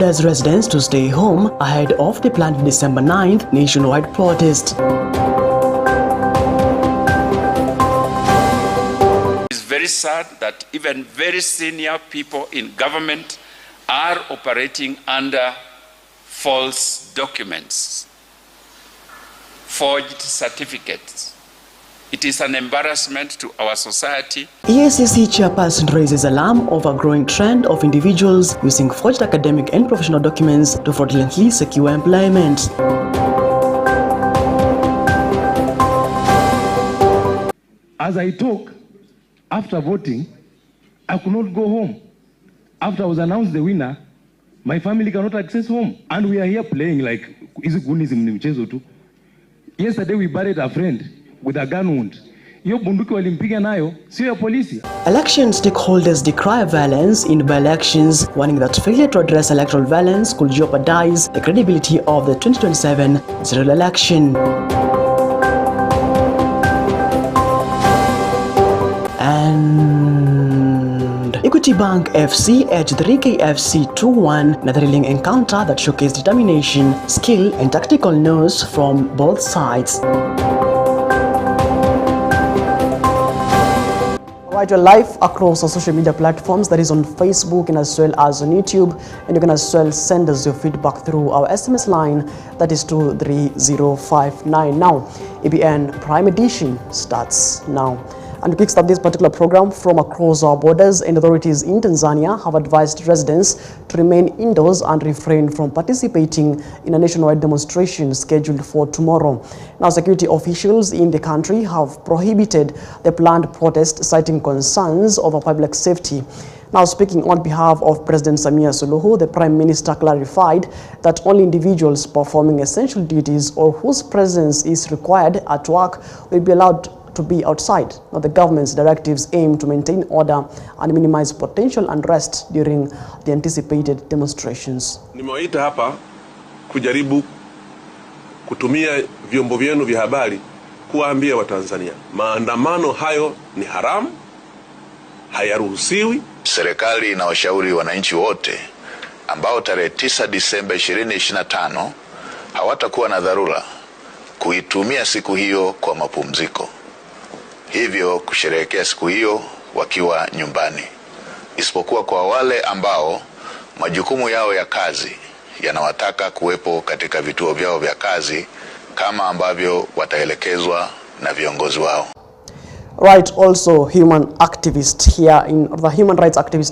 Urged residents to stay home ahead of the planned December 9th nationwide protest. It's very sad that even very senior people in government are operating under false documents, forged certificates. It is an embarrassment to our society. EACC chairperson raises alarm over a growing trend of individuals using forged academic and professional documents to fraudulently secure employment. As I talk, after voting, I could not go home. After I was announced the winner, my family cannot access home. And we are here playing like, is it Gunism ni mchezo tu? Yesterday we buried a friend with a gun wound. Hiyo bunduki walimpiga nayo, sio ya polisi. Election stakeholders decry violence in by-elections, warning that failure to address electoral violence could jeopardize the credibility of the 2027 general election. And Equity Bank FC edged 3K FC 2-1 in a thrilling encounter that showcased determination, skill and tactical nous from both sides. Right, you're live across our social media platforms, that is on Facebook and as well as on YouTube, and you can as well send us your feedback through our SMS line, that is 23059. Now, EBN Prime Edition starts now. And to kickstart this particular program from across our borders, and authorities in Tanzania have advised residents to remain indoors and refrain from participating in a nationwide demonstration scheduled for tomorrow. Now, security officials in the country have prohibited the planned protest, citing concerns over public safety. Now, speaking on behalf of President Samia Suluhu, the Prime Minister clarified that only individuals performing essential duties or whose presence is required at work will be allowed to be outside. Now, the government's directives aim to maintain order and minimize potential unrest during the anticipated demonstrations. Nimewaita hapa kujaribu kutumia vyombo vyenu vya habari kuwaambia Watanzania maandamano hayo ni haramu, hayaruhusiwi. Serikali inawashauri wananchi wote ambao tarehe 9 Disemba 2025 hawatakuwa na dharura kuitumia siku hiyo kwa mapumziko, hivyo kusherehekea siku hiyo wakiwa nyumbani, isipokuwa kwa wale ambao majukumu yao ya kazi yanawataka kuwepo katika vituo vyao vya kazi kama ambavyo wataelekezwa na viongozi wao. Right, also the human rights activists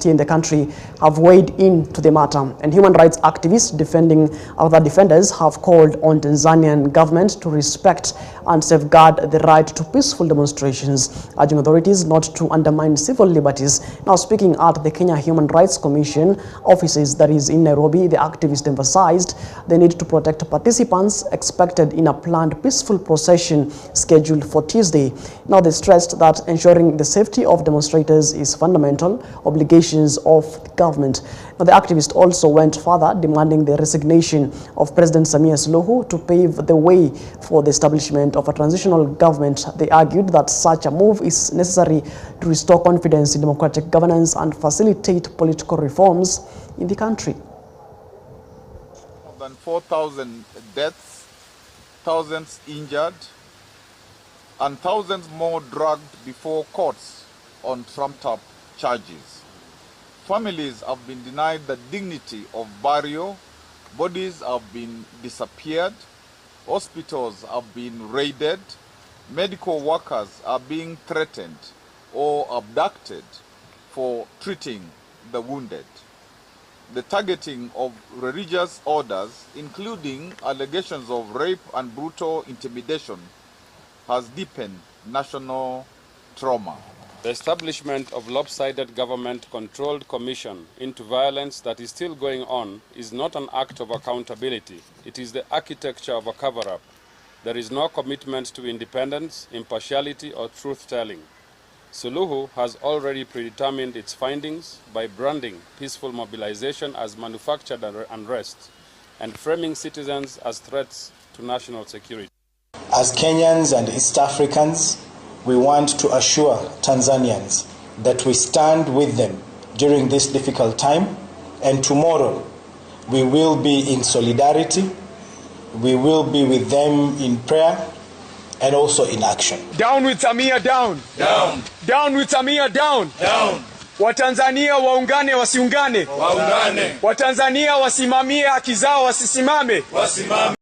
here in the country have weighed into the matter, and human rights activists defenders have called on Tanzanian government to respect and safeguard the right to peaceful demonstrations, urging authorities not to undermine civil liberties. Now, speaking at the Kenya Human Rights Commission offices that is in Nairobi, the activists emphasized the need to protect participants expected in a planned peaceful procession scheduled for Tuesday. Now, they stressed that ensuring the safety of demonstrators is fundamental obligations of the government. Now, the activists also went further, demanding the resignation of President Samia Suluhu to pave the way for the establishment of a transitional government. They argued that such a move is necessary to restore confidence in democratic governance and facilitate political reforms in the country. More than 4,000 deaths, thousands injured, and thousands more dragged before courts on trumped-up charges. Families have been denied the dignity of burial, bodies have been disappeared, hospitals have been raided, medical workers are being threatened or abducted for treating the wounded. The targeting of religious orders, including allegations of rape and brutal intimidation, has deepened national trauma. The establishment of lopsided government-controlled commission into violence that is still going on is not an act of accountability. It is the architecture of a cover-up. There is no commitment to independence, impartiality, or truth-telling. Suluhu has already predetermined its findings by branding peaceful mobilization as manufactured unrest and framing citizens as threats to national security. As Kenyans and East Africans, we want to assure Tanzanians that we stand with them during this difficult time, and tomorrow We will be in solidarity. We will be with them in prayer and also in action. Down with Samia, down. Down. Down with Samia, down. Down. Watanzania waungane wasiungane. Waungane. Watanzania wasimamie haki zao wasisimame. Wasimame.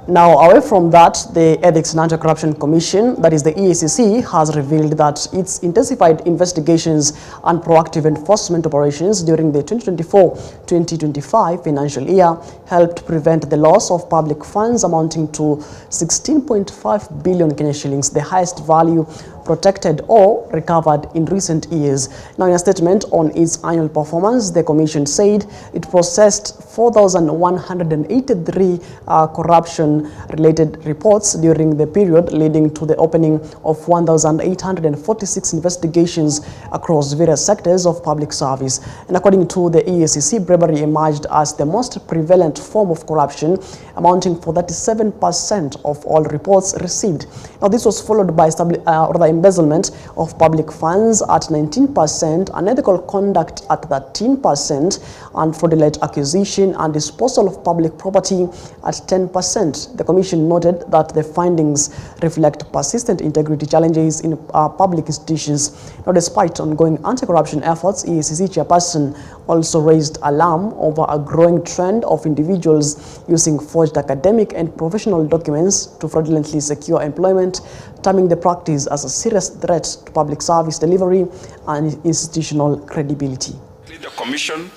Now, away from that, the Ethics and Anti-Corruption Commission, that is the EACC, has revealed that its intensified investigations and proactive enforcement operations during the 2024-2025 financial year helped prevent the loss of public funds amounting to 16.5 billion Kenya shillings, the highest value protected or recovered in recent years. Now, in a statement on its annual performance, the Commission said it processed 4,183 corruption-related reports during the period, leading to the opening of 1,846 investigations across various sectors of public service. And according to the EACC, bribery emerged as the most prevalent form of corruption, amounting for 37% of all reports received. Now, this was followed by the embezzlement of public funds at 19%, unethical conduct at 13%, and fraudulent acquisition and disposal of public property at 10%. The Commission noted that the findings reflect persistent integrity challenges in public institutions. Now, despite ongoing anti-corruption efforts, EACC chairperson also raised alarm over a growing trend of individuals using forged academic and professional documents to fraudulently secure employment, terming the practice as a serious threat to public service delivery and institutional credibility. The Commission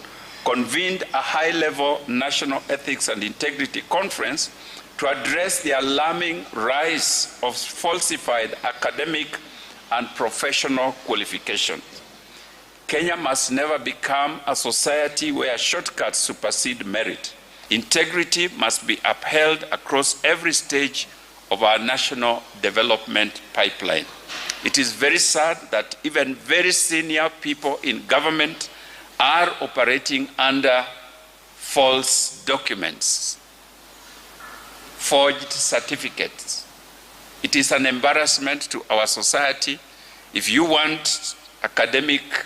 convened a high-level National Ethics and Integrity Conference to address the alarming rise of falsified academic and professional qualifications. Kenya must never become a society where shortcuts supersede merit. Integrity must be upheld across every stage of our national development pipeline. It is very sad that even very senior people in government are operating under false documents, forged certificates. It is an embarrassment to our society. If you want academic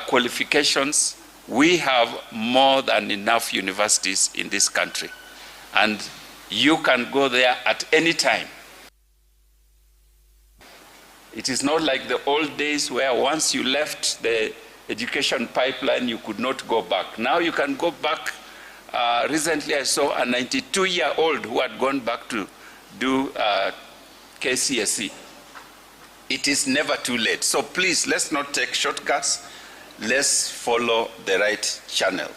qualifications, we have more than enough universities in this country, and you can go there at any time. It is not like the old days where once you left the education pipeline, you could not go back. Now you can go back. Recently I saw a 92-year-old who had gone back to do KCSE. It is never too late. So please, let's not take shortcuts. Let's follow the right channels.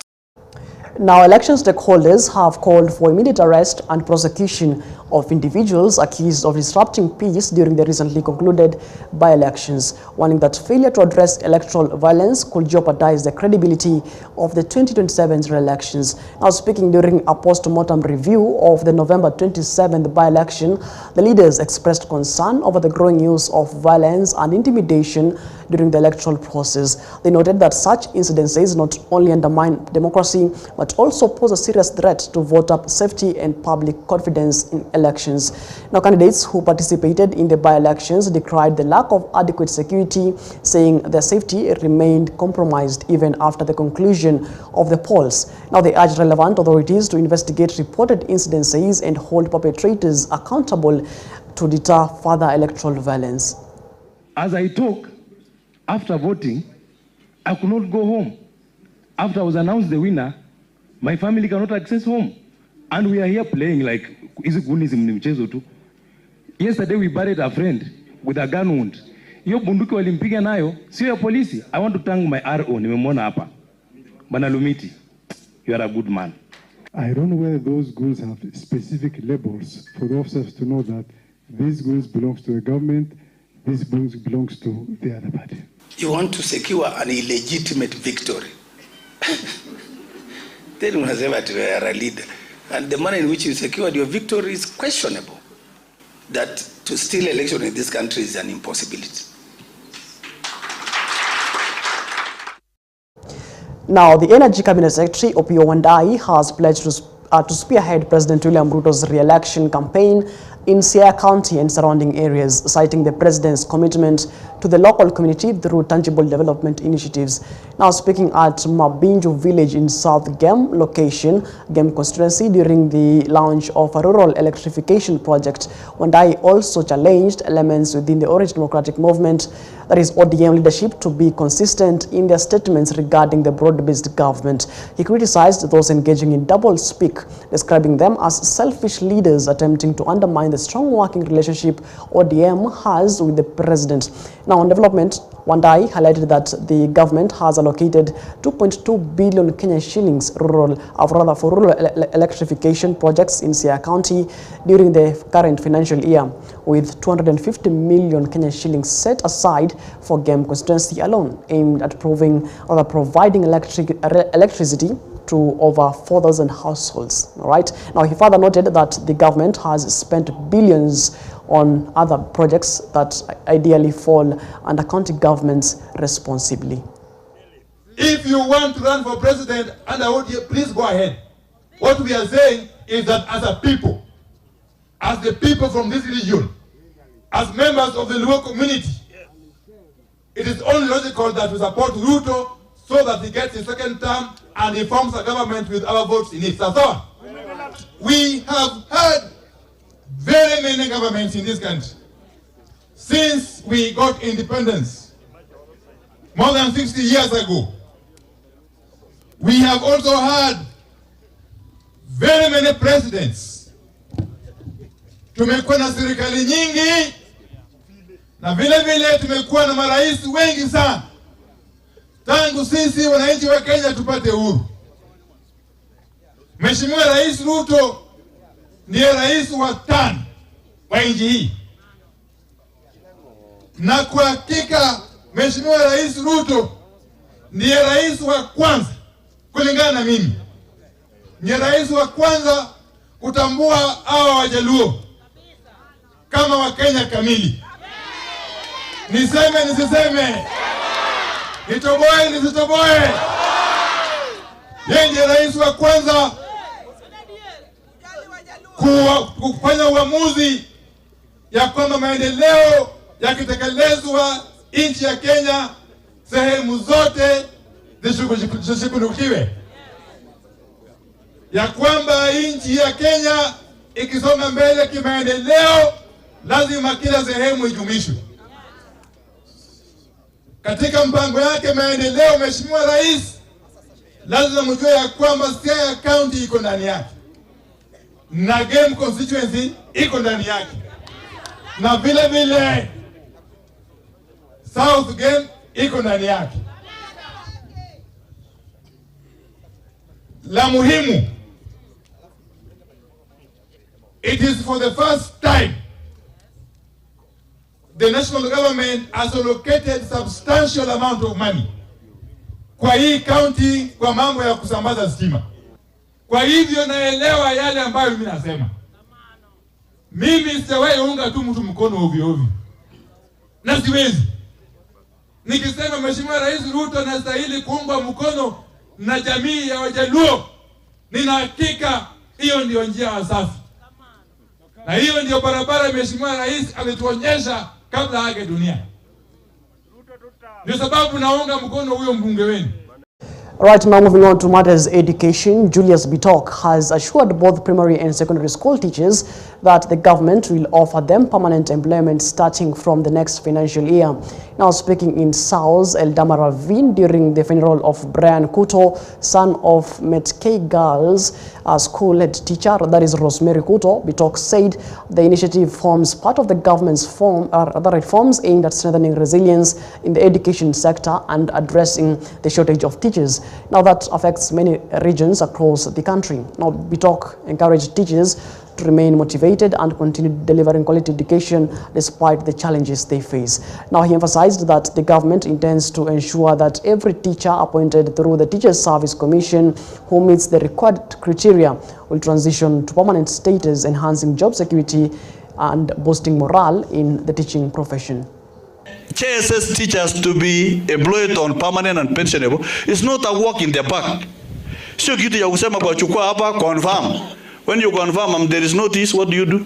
Now, election stakeholders have called for immediate arrest and prosecution of individuals accused of disrupting peace during the recently concluded by-elections, warning that failure to address electoral violence could jeopardize the credibility of the 2027 elections. Now, speaking during a post-mortem review of the November 27th by-election, the leaders expressed concern over the growing use of violence and intimidation during the electoral process. They noted that such incidences not only undermine democracy, but also pose a serious threat to voter safety and public confidence in elections. Now, candidates who participated in the by-elections decried the lack of adequate security, saying their safety remained compromised even after the conclusion of the polls. Now, they urged relevant authorities to investigate reported incidences and hold perpetrators accountable to deter further electoral violence. As I talk, after voting, I could not go home. After I was announced the winner, my family cannot access home. And we are here playing like, yesterday we buried a friend with a gun wound. Hiyo bunduki walimpiga nayo, sio ya polisi. I want to thank my RO, nimemwona hapa. Bana Lumiti, you are a good man. I don't know whether those goons have specific labels for the officers to know that these goons belongs to the government, these goons belongs to the other party. You want to secure an illegitimate victory. Then you must have a leader. And the manner in which you secured your victory is questionable. That to steal election in this country is an impossibility. Now, the Energy Cabinet Secretary, Opiyo Wandayi, has pledged to spearhead President William Ruto's re-election campaign in Siaya County and surrounding areas, citing the president's commitment to the local community through tangible development initiatives. Now speaking at Mabinju village in South Gem location, Gem constituency, during the launch of a rural electrification project, Wandai also challenged elements within the Orange Democratic Movement, that is ODM leadership, to be consistent in their statements regarding the broad-based government. He criticized those engaging in double-speak, describing them as selfish leaders attempting to undermine the strong working relationship ODM has with the president. Now on development, Wandai highlighted that the government has allocated 2.2 billion Kenya shillings for rural electrification projects in Siaya County during the current financial year, with 250 million Kenya shillings set aside for Gem constituency alone, aimed at providing electricity to over 4,000 households. All right. Now, he further noted that the government has spent billions on other projects that ideally fall under county governments responsibly. If you want to run for president under ODM, please go ahead. What we are saying is that as a people, as the people from this region, as members of the Luo community, it is only logical that we support Ruto so that he gets his second term and he forms a government with our votes in it. So, we have had very many governments in this country since we got independence more than 60 years ago. We have also had very many presidents. Tumekuwa na serikali nyingi na vile vile tumekuwa na marais wengi sana tangu sisi wananchi wa Kenya tupate uhuru. Mheshimiwa Rais Ruto ndiye rais wa 5 wa nchi hii. Na kwa hakika Mheshimiwa Rais Ruto ndiye rais wa kwanza, kulingana na mimi, ndiye rais wa kwanza kutambua hawa Wajaluo kama Wakenya kamili. Niseme nisiseme? Nitoboe nisitoboe? Yeye ndiye rais wa kwanza kufanya uamuzi ya kwamba maendeleo yakitekelezwa nchi ya Kenya sehemu zote zishughulikiwe, ya kwamba nchi ya Kenya ikisonga mbele kimaendeleo lazima kila sehemu ijumishwe. Katika mpango yake maendeleo, Mheshimiwa Rais lazima mjue ya kwamba Siaya County iko ndani yake na Gem constituency iko ndani yake, na vile vile South Gem iko ndani yake. La muhimu, it is for the first time the national government has allocated substantial amount of money kwa hii county kwa mambo ya kusambaza stima. Kwa hivyo naelewa yale ambayo mimi nasema. Mimi sijawahi unga tu mtu mkono ovyo ovyo. Na siwezi. Nikisema Mheshimiwa Rais Ruto anastahili kuungwa mkono na jamii ya Wajaluo, nina hakika hiyo ndio njia safi. Na hiyo ndio barabara Mheshimiwa Rais alituonyesha kabla hage dunia. Ndio sababu naunga mkono huyo mbunge wenu. Right, now moving on to matters education, Julius Bitok has assured both primary and secondary school teachers that the government will offer them permanent employment starting from the next financial year. Now speaking in South Eldama Ravine during the funeral of Brian Kuto, son of Metkei Girls school head teacher, that is Rosemary Kuto, Bitok said the initiative forms part of the government's other reforms aimed at strengthening resilience in the education sector and addressing the shortage of teachers. Now that affects many regions across the country. Now Bitok encouraged teachers to remain motivated and continue delivering quality education despite the challenges they face. Now he emphasized that the government intends to ensure that every teacher appointed through the Teachers Service Commission who meets the required criteria will transition to permanent status, enhancing job security and boosting morale in the teaching profession. JSS teachers to be employed on permanent and pensionable is not a walk in the park. Sio kitu ya kusema kwa chukua hapa confirm. When you confirm there is notice, what do?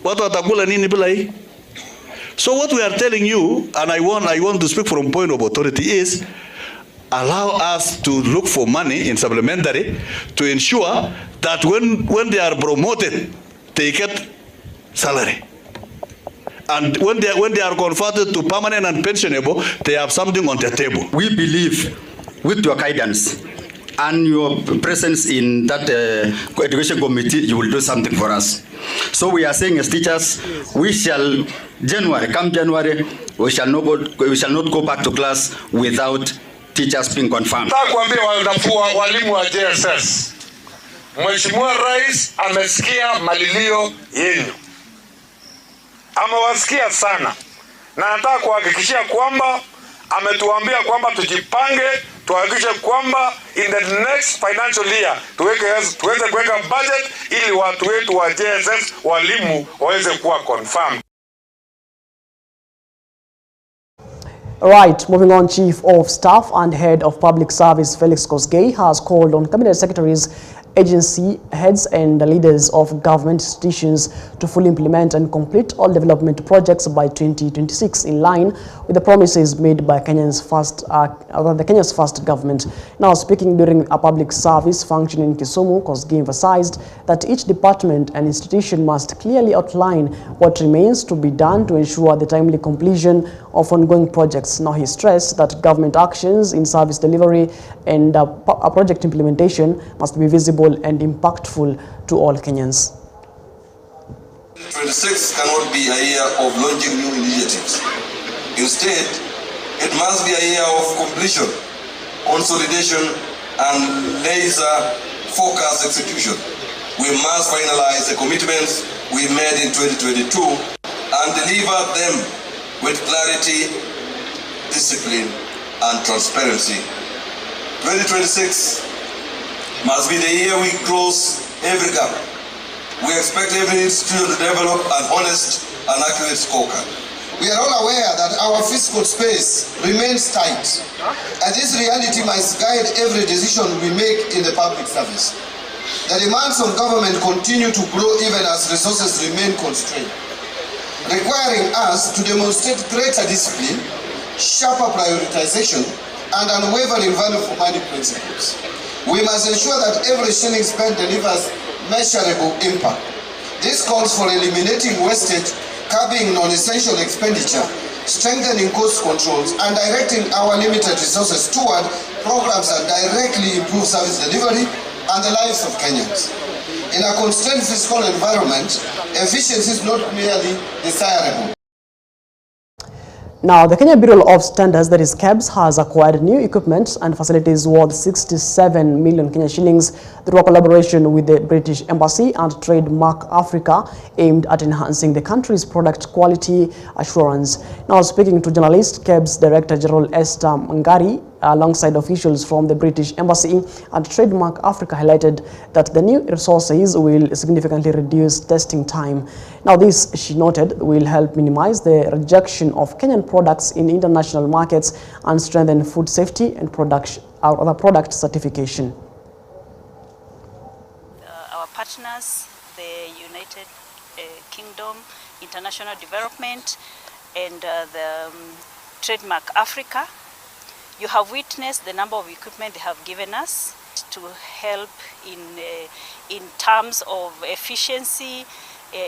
Watu watakula nini bila hii? So what we are telling you, and I want to speak from point of authority, is allow us to look for money in supplementary to ensure that when they are promoted, they get salary. And when they are converted to permanent and pensionable, they have something on their table. We believe with your guidance and your presence in that education committee, you will do something for us. So we are saying as teachers, we shall come January, we shall not go back to class without teachers being confirmed. Nataka kuambia walimu wa JSS, Mheshimiwa Rais amesikia malilio yenu, amewasikia sana, na nataka kuhakikishia kwamba ametuambia kwamba tujipange, tuhakikishe kwamba in the next financial year tuweze kuweka budget ili watu wetu wa JSS walimu waweze kuwa confirmed. Right, moving on, Chief of Staff and Head of Public Service Felix Kosgei has called on Cabinet Secretaries, agency heads and leaders of government institutions to fully implement and complete all development projects by 2026 in line with the promises made by Kenya's first government. Now, speaking during a public service function in Kisumu, Kosgei emphasized that each department and institution must clearly outline what remains to be done to ensure the timely completion of ongoing projects. Now, he stressed that government actions in service delivery and project implementation must be visible and impactful to all Kenyans. 2026 cannot be a year of launching new initiatives. Instead, it must be a year of completion, consolidation, and laser-focused execution. We must finalize the commitments we made in 2022 and deliver them with clarity, discipline, and transparency. 2026 must be the year we close every gap. We expect every institution to develop an honest and accurate scorecard. We are all aware that our fiscal space remains tight, and this reality must guide every decision we make in the public service. The demands on government continue to grow even as resources remain constrained, requiring us to demonstrate greater discipline, sharper prioritization, and unwavering value for money principles. We must ensure that every shilling spent delivers measurable impact. This calls for eliminating wastage, curbing non-essential expenditure, strengthening cost controls, and directing our limited resources toward programs that directly improve service delivery and the lives of Kenyans. In a constrained fiscal environment, efficiency is not merely desirable. Now, the Kenya Bureau of Standards, that is KEBS, has acquired new equipment and facilities worth 67 million Kenya shillings through a collaboration with the British Embassy and Trademark Africa, aimed at enhancing the country's product quality assurance. Now, speaking to journalists, KEBS Director General Esther Mangari, alongside officials from the British Embassy and Trademark Africa, highlighted that the new resources will significantly reduce testing time. Now, this, she noted, will help minimize the rejection of Kenyan products in international markets and strengthen food safety and product certification. Our partners, the United Kingdom, International Development, and the Trademark Africa, you have witnessed the number of equipment they have given us to help in terms of efficiency,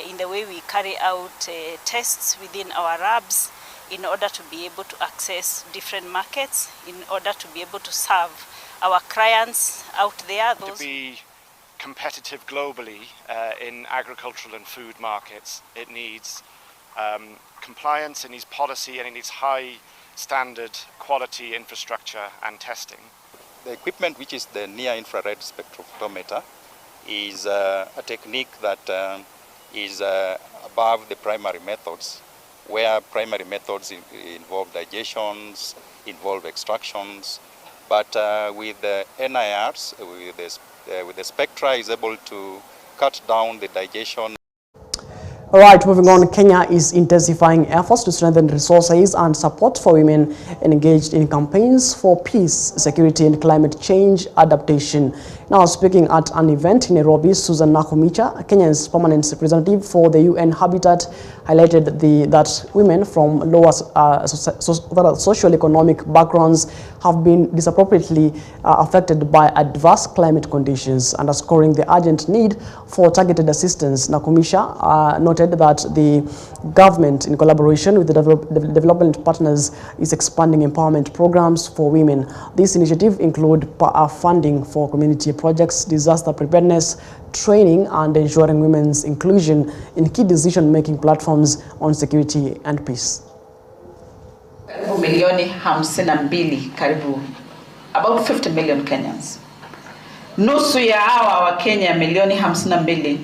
in the way we carry out tests within our labs, in order to be able to access different markets, in order to be able to serve our clients out there. To be competitive globally in agricultural and food markets, it needs compliance, it needs policy, and it needs high standard quality infrastructure and testing. The equipment, which is the near-infrared spectrophotometer, is a technique that is above the primary methods, where primary methods involve digestions, involve extractions, but with the NIRs, with the spectra, is able to cut down the digestion. All right, moving on, Kenya is intensifying efforts to strengthen resources and support for women engaged in campaigns for peace, security, and climate change adaptation. Now, speaking at an event in Nairobi, Susan Nakumicha, Kenya's permanent representative for the UN Habitat, highlighted that women from lower socio-economic backgrounds have been disproportionately affected by adverse climate conditions, underscoring the urgent need for targeted assistance. Nakumicha noted that the government, in collaboration with the development partners, is expanding empowerment programs for women. This initiative includes funding for community projects, disaster preparedness, training, and ensuring women's inclusion in key decision-making platforms on security and peace. Karibu milioni 52, karibu about 50 million Kenyans. Nusu ya hawa wa Kenya milioni 52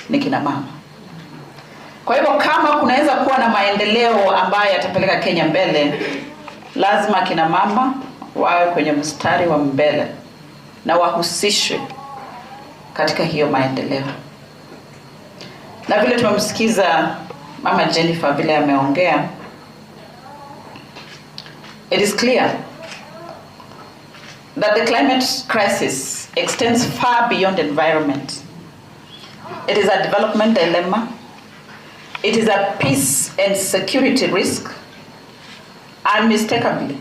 ni kina mama. Kwa hivyo kama kunaweza kuwa na maendeleo ambayo yatapeleka Kenya mbele, lazima kina mama wawe kwenye mstari wa mbele na wahusishwe katika hiyo maendeleo. Na vile tumemsikiza Mama Jennifer vile ameongea, it is clear that the climate crisis extends far beyond environment. It is a development dilemma. It is a peace and security risk, unmistakably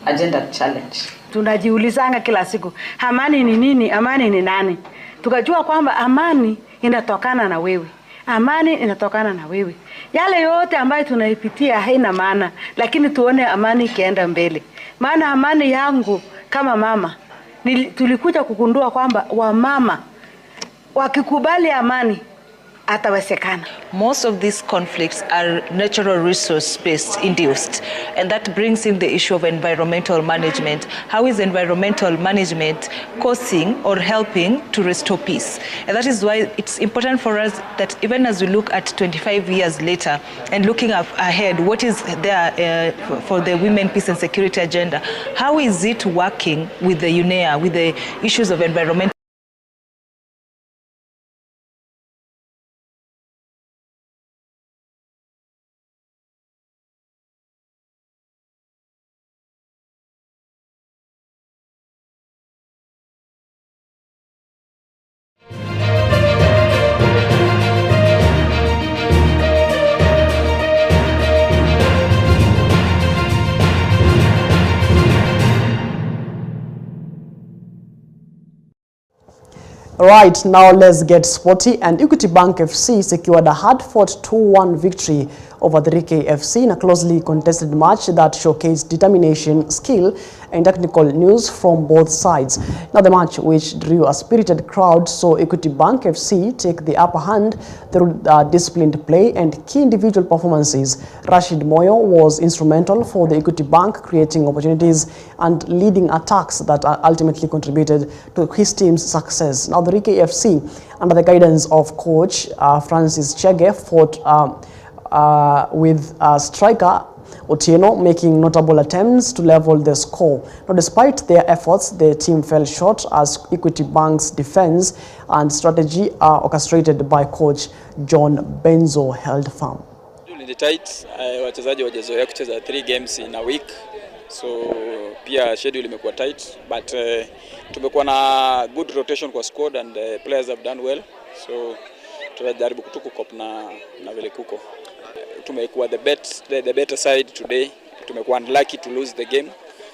a gender challenge. Tunajiulizanga kila siku, amani ni nini? Amani ni nani? Tukajua kwamba amani inatokana na wewe. Amani inatokana na wewe. Yale yote ambayo tunaipitia haina maana, lakini tuone amani ikienda mbele. Maana amani yangu kama mama, tulikuja kugundua kwamba wamama wakikubali amani atawezekana. Most of these conflicts are natural resource based induced, and that brings in the issue of environmental management. How is environmental management causing or helping to restore peace? And that is why it's important for us that even as we look at 25 years later and looking up ahead, what is there for the women, peace and security agenda? How is it working with the UNEA, with the issues of environmental? Right, now let's get sporty. And Equity Bank FC secured a hard-fought 2-1 victory over the EACC FC in a closely contested match that showcased determination, skill, and technical news from both sides. Now the match, which drew a spirited crowd, saw Equity Bank FC take the upper hand through disciplined play and key individual performances. Rashid Moyo was instrumental for the Equity Bank, creating opportunities and leading attacks that ultimately contributed to his team's success. Now the EACC FC, under the guidance of coach Francis Chege, fought with striker Otieno making notable attempts to level the score. Now, despite their efforts, the team fell short as Equity Bank's defense and strategy orchestrated by coach John Benzo held firm. In the tight, wachezaji wajezoea kucheza 3 games in a week, so pia schedule imekuwa tight, but tumekuwa na good rotation kwa squad and players have done well, so tunajaribu kutukukopa na vile kuko. Tumekuwa the better side today. Tumekuwa unlucky to lose the game,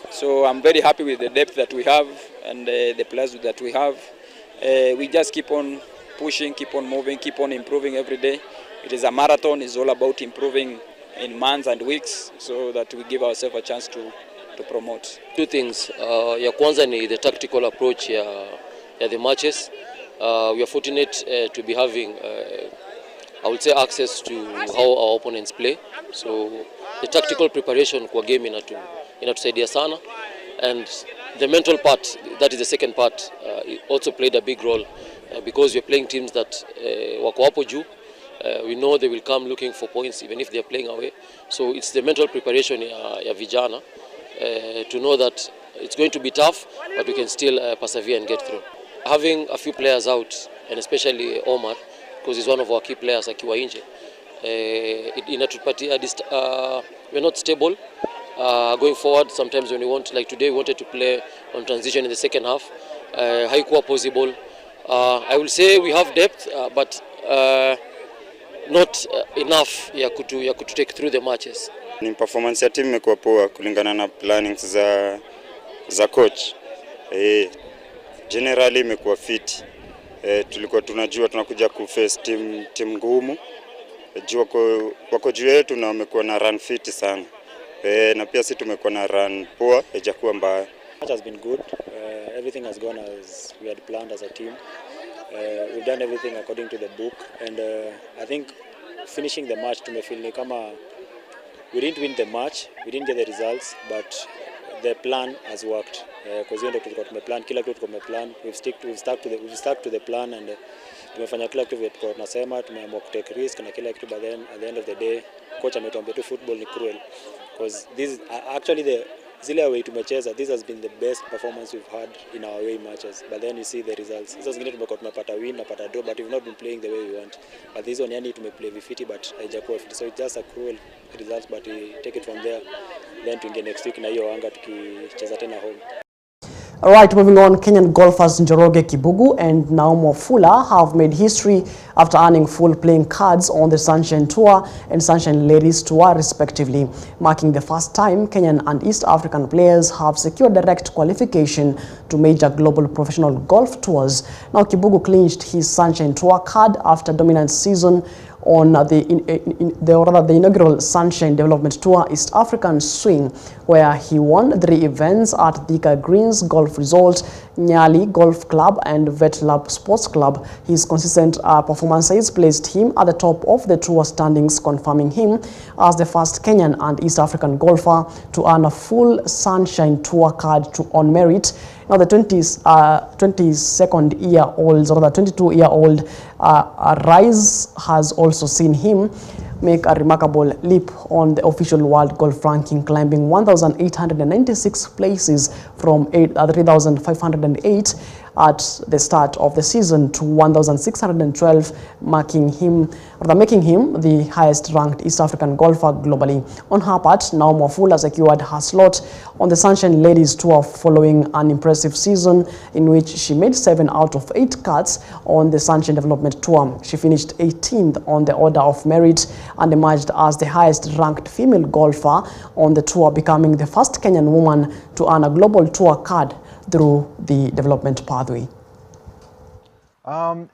so I'm very happy with the depth that we have and the players that we have. We just keep on pushing, keep on moving, keep on improving every day. It is a marathon. It's all about improving in months and weeks so that we give ourselves a chance to promote. Two things. Ya kwanza ni the tactical approach ya the matches. We are fortunate to be having I would say access to how our opponents play. So the tactical preparation kwa game inatusaidia sana, and the mental part, that is the second part, also played a big role because we are playing teams that wako hapo juu. We know they will come looking for points even if they are playing away. So it's the mental preparation ya vijana to know that it's going to be tough, but we can still persevere and get through. Having a few players out, and especially Omar, because he's one of our key players akiwa nje, inatupatia we're not stable going forward. Sometimes when we want, like today we wanted to play on transition in the second half, haikuwa possible. I will say we have depth, but not enough ya kutu take through the matches. Ni performance ya team imekuwa poa kulingana na plannings za coach. Generally imekuwa fit. Tulikuwa tunajua tunakuja kuface team ngumu. Wako juu yetu na wamekuwa na run fit sana. Na pia sisi tumekuwa na run poa, haijakuwa mbaya. Match has been good. Everything has gone as we had planned as a team. We've done everything according to the book, and I think finishing the match tumefeel ni kama we didn't win the match, we didn't get the results, but the plan has worked. Because hiyo ndio tulikuwa tumeplan, kila kitu tulikuwa tumeplan. We've stuck to the plan, and tumefanya kila kitu tulikuwa tunasema, tumeamua ku take risk na kila kitu, but then at the end of the day coach ametuambia tu football ni cruel, because this actually zile away tumecheza, this has been the best performance we've had in our away matches, but then you see the results. Hizo zingine tumekuwa tumepata win, napata draw, but we've not been playing the way we want. But this one yani tumeplay vifiti, but haijakuwa fit, so it's just a cruel results, but we take it from there, then tuingie next week na hiyo anga tukicheza tena home. All right, moving on, Kenyan golfers Njoroge Kibugu and Naomi Fula have made history after earning full playing cards on the Sunshine Tour and Sunshine Ladies Tour respectively, marking the first time Kenyan and East African players have secured direct qualification to major global professional golf tours. Now Kibugu clinched his Sunshine Tour card after a dominant season on the inaugural Sunshine Development Tour East African Swing, where he won 3 events at Thika Greens Golf Resort, Nyali Golf Club and Vet Lab Sports Club. His consistent performances placed him at the top of the tour standings, confirming him as the first Kenyan and East African golfer to earn a full Sunshine Tour card on merit. Now the 22-year-old Rise has also seen him make a remarkable leap on the official world golf ranking, climbing 1,896 places from 3,508 at the start of the season to 1,612, making him the highest ranked East African golfer globally. On her part, Naomi Fula secured her slot on the Sunshine Ladies Tour following an impressive season in which she made 7 out of 8 cuts on the Sunshine Development Tour. She finished 18th on the order of merit and emerged as the highest ranked female golfer on the tour, becoming the first Kenyan woman to earn a global tour card through the development pathway.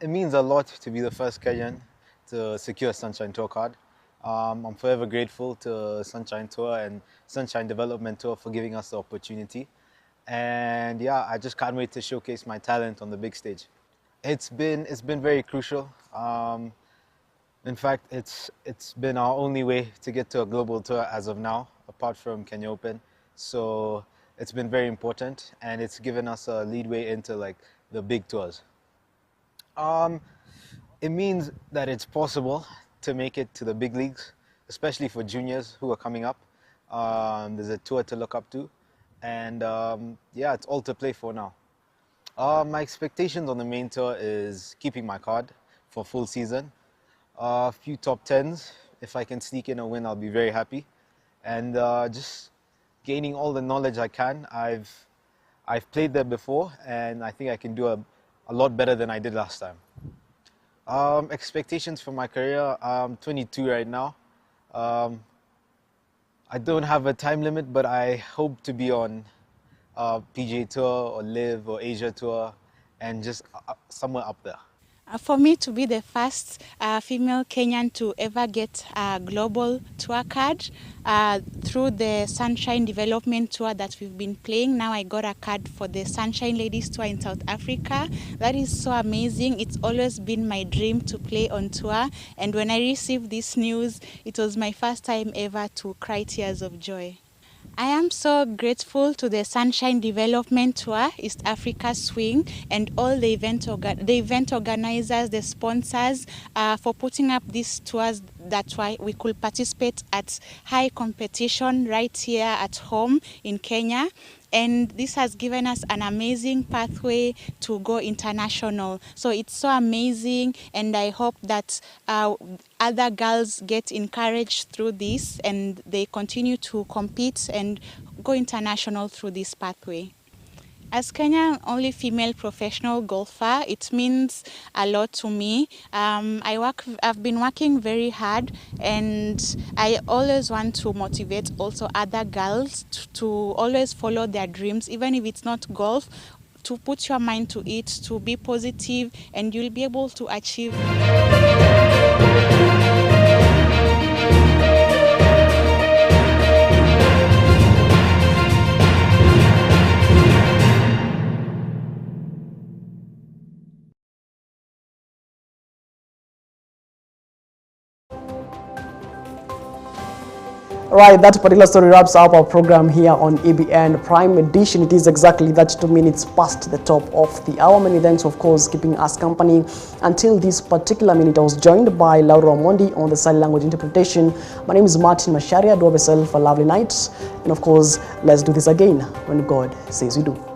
It means a lot to be the first Kenyan to secure a Sunshine Tour card. I'm forever grateful to Sunshine Tour and Sunshine Development Tour for giving us the opportunity. And yeah, I just can't wait to showcase my talent on the big stage. It's been very crucial. In fact, it's been our only way to get to a global tour as of now, apart from Kenya Open. So it's been very important, and it's given us a leadway into like the big tours. It means that it's possible to make it to the big leagues, especially for juniors who are coming up. There's a tour to look up to, and yeah, it's all to play for now. My expectations on the main tour is keeping my card for full season, a few top 10s. If I can sneak in a win, I'll be very happy, and just gaining all the knowledge I can. I've played there before, and I think I can do a lot better than I did last time. Expectations for my career, I'm 22 right now. I don't have a time limit, but I hope to be on PGA Tour or Live or Asia Tour, and just somewhere up there. For me to be the first female Kenyan to ever get a global tour card through the Sunshine Development Tour that we've been playing. Now I got a card for the Sunshine Ladies Tour in South Africa. That is so amazing. It's always been my dream to play on tour. And when I received this news, it was my first time ever to cry tears of joy. I am so grateful to the Sunshine Development Tour, East Africa Swing, and all the event organizers, the sponsors, for putting up these tours. That's why we could participate at high competition right here at home in Kenya. And this has given us an amazing pathway to go international. So it's so amazing, and I hope that other girls get encouraged through this and they continue to compete and go international through this pathway. As Kenya's only female professional golfer, it means a lot to me. I've been working very hard, and I always want to motivate also other girls to always follow their dreams, even if it's not golf, to put your mind to it, to be positive, and you'll be able to achieve. Right, that particular story wraps up our program here on EBN Prime Edition. It is exactly that 2 minutes past the top of the hour. Many thanks, of course, keeping us company until this particular minute. I was joined by Laura Mondi on the sign language interpretation. My name is Martin Macharia. Do have yourself a lovely night. And of course, let's do this again when God says we do.